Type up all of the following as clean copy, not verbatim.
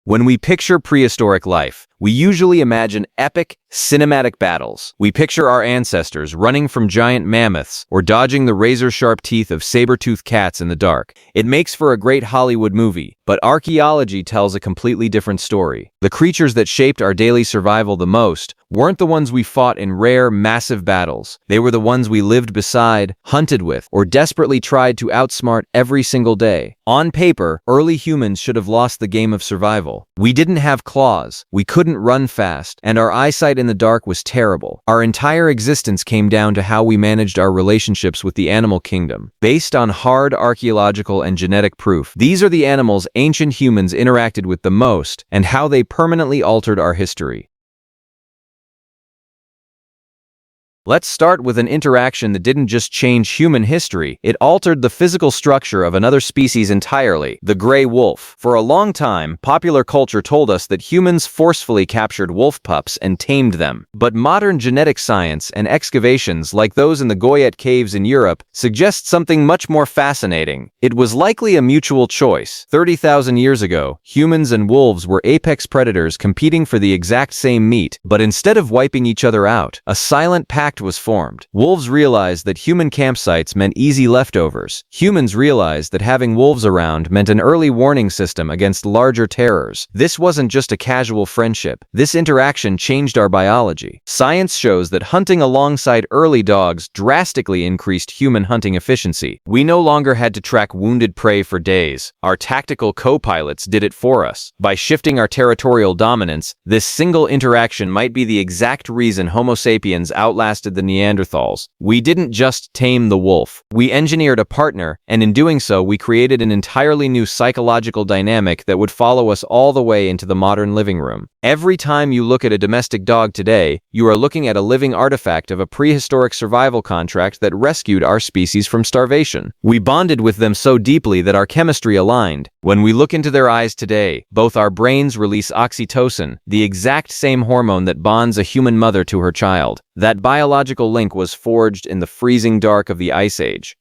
When we picture prehistoric life, we usually imagine epic, cinematic battles. We picture our ancestors running from giant mammoths or dodging the razor-sharp teeth of saber-toothed cats in the dark. It makes for a great Hollywood movie, but archaeology tells a completely different story. The creatures that shaped our daily survival the most weren't the ones we fought in rare, massive battles. They were the ones we lived beside, hunted with, or desperately tried to outsmart every single day. On paper, early humans should have lost the game of survival. We didn't have claws, we couldn't run fast, and our eyesight in the dark was terrible. Our entire existence came down to how we managed our relationships with the animal kingdom. Based on hard archaeological and genetic proof, these are the animals ancient humans interacted with the most and how they permanently altered our history. Let's start with an interaction that didn't just change human history, it altered the physical structure of another species entirely, the gray wolf. For a long time, popular culture told us that humans forcefully captured wolf pups and tamed them. But modern genetic science and excavations like those in the Goyet caves in Europe suggest something much more fascinating. It was likely a mutual choice. 30,000 years ago, humans and wolves were apex predators competing for the exact same meat, but instead of wiping each other out, a silent pact was formed. Wolves realized that human campsites meant easy leftovers. Humans realized that having wolves around meant an early warning system against larger terrors. This wasn't just a casual friendship. This interaction changed our biology. Science shows that hunting alongside early dogs drastically increased human hunting efficiency. We no longer had to track wounded prey for days. Our tactical co-pilots did it for us. By shifting our territorial dominance, this single interaction might be the exact reason Homo sapiens outlasted the Neanderthals. We didn't just tame the wolf. We engineered a partner, and in doing so, we created an entirely new psychological dynamic that would follow us all the way into the modern living room. Every time you look at a domestic dog today, you are looking at a living artifact of a prehistoric survival contract that rescued our species from starvation. We bonded with them so deeply that our chemistry aligned. When we look into their eyes today, both our brains release oxytocin, the exact same hormone that bonds a human mother to her child. That biological link was forged in the freezing dark of the Ice Age.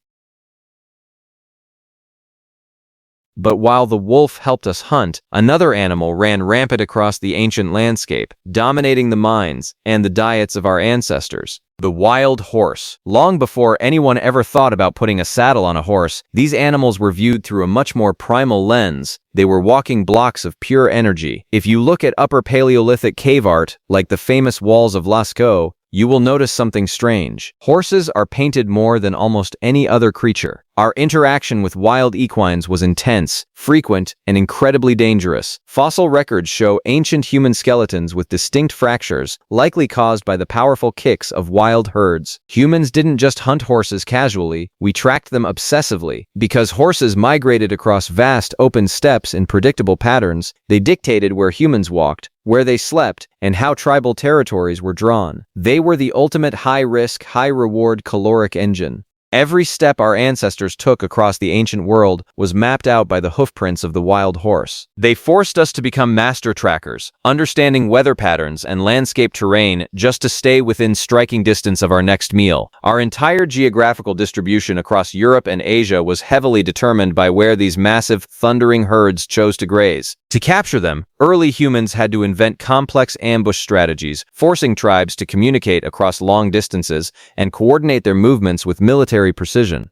But while the wolf helped us hunt, another animal ran rampant across the ancient landscape, dominating the minds and the diets of our ancestors. The wild horse. Long before anyone ever thought about putting a saddle on a horse, these animals were viewed through a much more primal lens. They were walking blocks of pure energy. If you look at Upper Paleolithic cave art, like the famous walls of Lascaux, you will notice something strange. Horses are painted more than almost any other creature. Our interaction with wild equines was intense, frequent, and incredibly dangerous. Fossil records show ancient human skeletons with distinct fractures, likely caused by the powerful kicks of wild herds. Humans didn't just hunt horses casually, we tracked them obsessively. Because horses migrated across vast open steppes in predictable patterns, they dictated where humans walked, where they slept, and how tribal territories were drawn. They were the ultimate high-risk, high-reward caloric engine. Every step our ancestors took across the ancient world was mapped out by the hoofprints of the wild horse. They forced us to become master trackers, understanding weather patterns and landscape terrain just to stay within striking distance of our next meal. Our entire geographical distribution across Europe and Asia was heavily determined by where these massive, thundering herds chose to graze. To capture them, early humans had to invent complex ambush strategies, forcing tribes to communicate across long distances and coordinate their movements with military precision.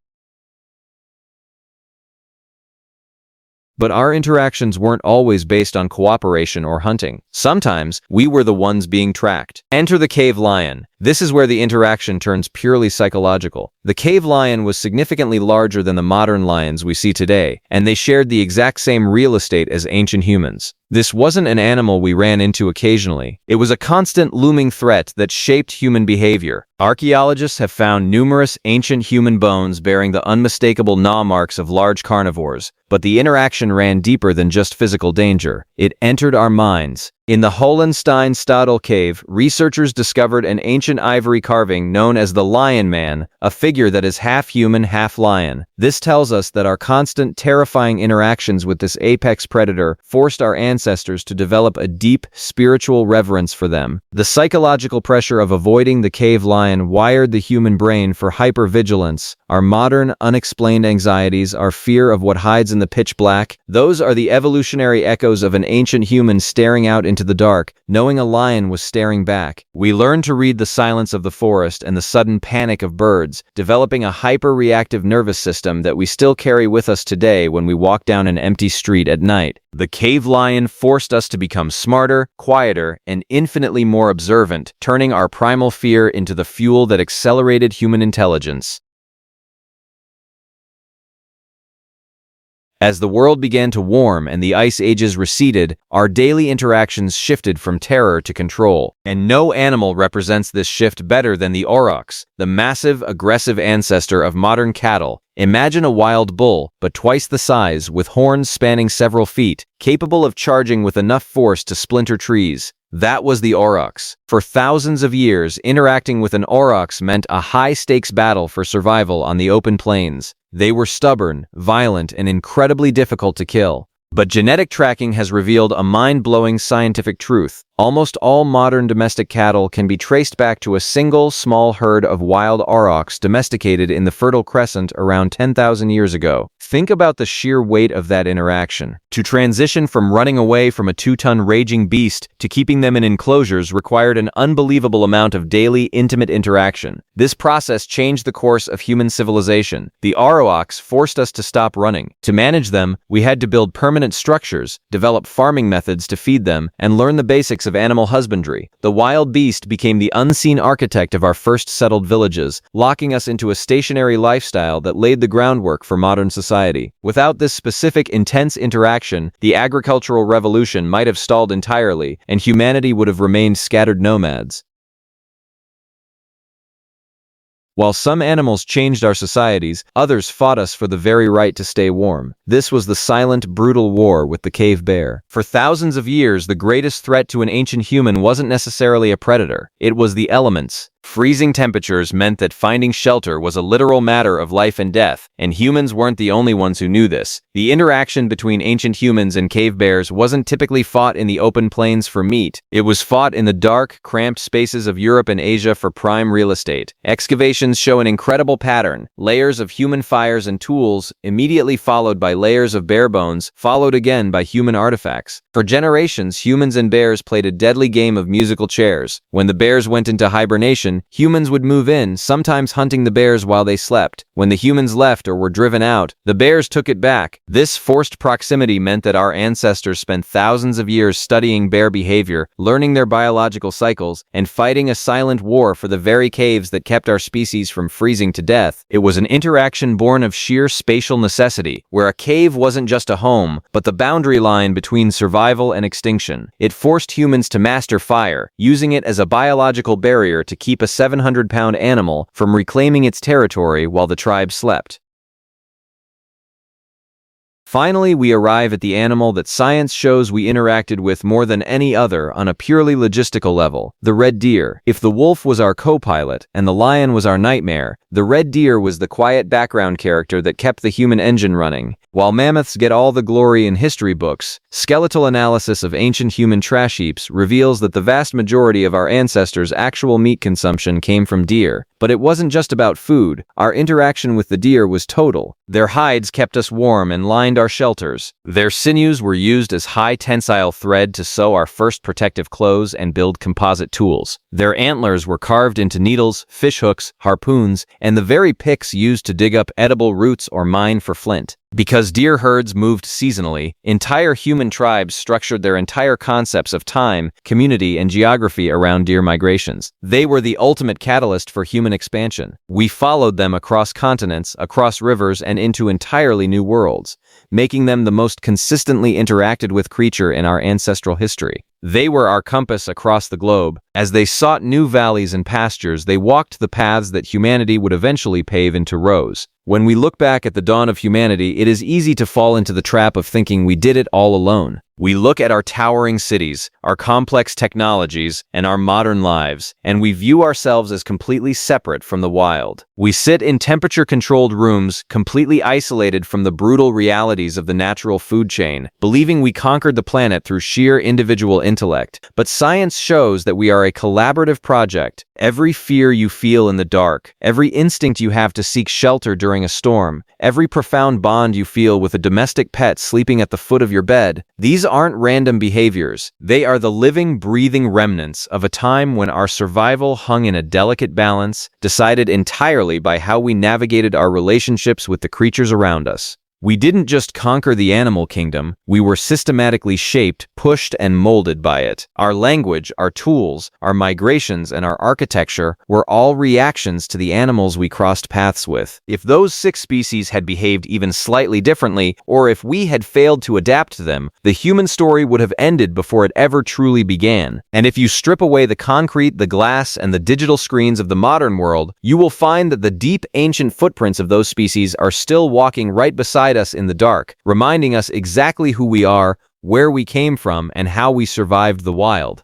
But our interactions weren't always based on cooperation or hunting. Sometimes, we were the ones being tracked. Enter the cave lion. This is where the interaction turns purely psychological. The cave lion was significantly larger than the modern lions we see today, and they shared the exact same real estate as ancient humans. This wasn't an animal we ran into occasionally. It was a constant looming threat that shaped human behavior. Archaeologists have found numerous ancient human bones bearing the unmistakable gnaw marks of large carnivores, but the interaction ran deeper than just physical danger. It entered our minds. In the Hohenstein-Stadel cave, researchers discovered an ancient ivory carving known as the Lion Man, a figure that is half human, half lion. This tells us that our constant, terrifying interactions with this apex predator forced our ancestors to develop a deep, spiritual reverence for them. The psychological pressure of avoiding the cave lion wired the human brain for hypervigilance, Our modern, unexplained anxieties, our fear of what hides in the pitch black, those are the evolutionary echoes of an ancient human staring out into the dark, knowing a lion was staring back. We learned to read the silence of the forest and the sudden panic of birds, developing a hyper-reactive nervous system that we still carry with us today when we walk down an empty street at night. The cave lion forced us to become smarter, quieter, and infinitely more observant, turning our primal fear into the fuel that accelerated human intelligence. As the world began to warm and the ice ages receded, our daily interactions shifted from terror to control. And no animal represents this shift better than the aurochs, the massive, aggressive ancestor of modern cattle. Imagine a wild bull, but twice the size, with horns spanning several feet, capable of charging with enough force to splinter trees. That was the aurochs. For thousands of years, interacting with an aurochs meant a high-stakes battle for survival on the open plains. They were stubborn, violent, and incredibly difficult to kill. But genetic tracking has revealed a mind-blowing scientific truth. Almost all modern domestic cattle can be traced back to a single small herd of wild aurochs domesticated in the Fertile Crescent around 10,000 years ago. Think about the sheer weight of that interaction. To transition from running away from a 2-ton raging beast to keeping them in enclosures required an unbelievable amount of daily, intimate interaction. This process changed the course of human civilization. The aurochs forced us to stop running. To manage them, we had to build permanent structures, develop farming methods to feed them, and learn the basics of animal husbandry. The wild beast became the unseen architect of our first settled villages, locking us into a stationary lifestyle that laid the groundwork for modern society. Without this specific, intense interaction, the agricultural revolution might have stalled entirely, and humanity would have remained scattered nomads. While some animals changed our societies, others fought us for the very right to stay warm. This was the silent, brutal war with the cave bear. For thousands of years, the greatest threat to an ancient human wasn't necessarily a predator. It was the elements. Freezing temperatures meant that finding shelter was a literal matter of life and death, and humans weren't the only ones who knew this. The interaction between ancient humans and cave bears wasn't typically fought in the open plains for meat. It was fought in the dark, cramped spaces of Europe and Asia for prime real estate. Excavations show an incredible pattern: layers of human fires and tools, immediately followed by layers of bear bones, followed again by human artifacts. For generations, humans and bears played a deadly game of musical chairs. When the bears went into hibernation, humans would move in, sometimes hunting the bears while they slept. When the humans left or were driven out, the bears took it back. This forced proximity meant that our ancestors spent thousands of years studying bear behavior, learning their biological cycles, and fighting a silent war for the very caves that kept our species from freezing to death. It was an interaction born of sheer spatial necessity, where a cave wasn't just a home, but the boundary line between survival and extinction. It forced humans to master fire, using it as a biological barrier to keep a 700-pound animal from reclaiming its territory while the tribe slept. Finally, we arrive at the animal that science shows we interacted with more than any other on a purely logistical level: the red deer. If the wolf was our co-pilot and the lion was our nightmare, the red deer was the quiet background character that kept the human engine running. While mammoths get all the glory in history books, skeletal analysis of ancient human trash heaps reveals that the vast majority of our ancestors' actual meat consumption came from deer. But it wasn't just about food. Our interaction with the deer was total. Their hides kept us warm and lined our shelters. Their sinews were used as high-tensile thread to sew our first protective clothes and build composite tools. Their antlers were carved into needles, fishhooks, harpoons, and the very picks used to dig up edible roots or mine for flint. Because deer herds moved seasonally, entire human tribes structured their entire concepts of time, community, and geography around deer migrations. They were the ultimate catalyst for human expansion. We followed them across continents, across rivers, and into entirely new worlds, making them the most consistently interacted with creature in our ancestral history. They were our compass across the globe. As they sought new valleys and pastures, they walked the paths that humanity would eventually pave into rows. When we look back at the dawn of humanity, it is easy to fall into the trap of thinking we did it all alone. We look at our towering cities, our complex technologies, and our modern lives, and we view ourselves as completely separate from the wild. We sit in temperature-controlled rooms, completely isolated from the brutal realities of the natural food chain, believing we conquered the planet through sheer individual intellect. But science shows that we are a collaborative project, Every fear you feel in the dark, every instinct you have to seek shelter during a storm, every profound bond you feel with a domestic pet sleeping at the foot of your bed, these aren't random behaviors. They are the living, breathing remnants of a time when our survival hung in a delicate balance, decided entirely by how we navigated our relationships with the creatures around us. We didn't just conquer the animal kingdom, we were systematically shaped, pushed, and molded by it. Our language, our tools, our migrations, and our architecture were all reactions to the animals we crossed paths with. If those 6 species had behaved even slightly differently, or if we had failed to adapt to them, the human story would have ended before it ever truly began. And if you strip away the concrete, the glass, and the digital screens of the modern world, you will find that the deep, ancient footprints of those species are still walking right beside us in the dark, reminding us exactly who we are, where we came from, and how we survived the wild.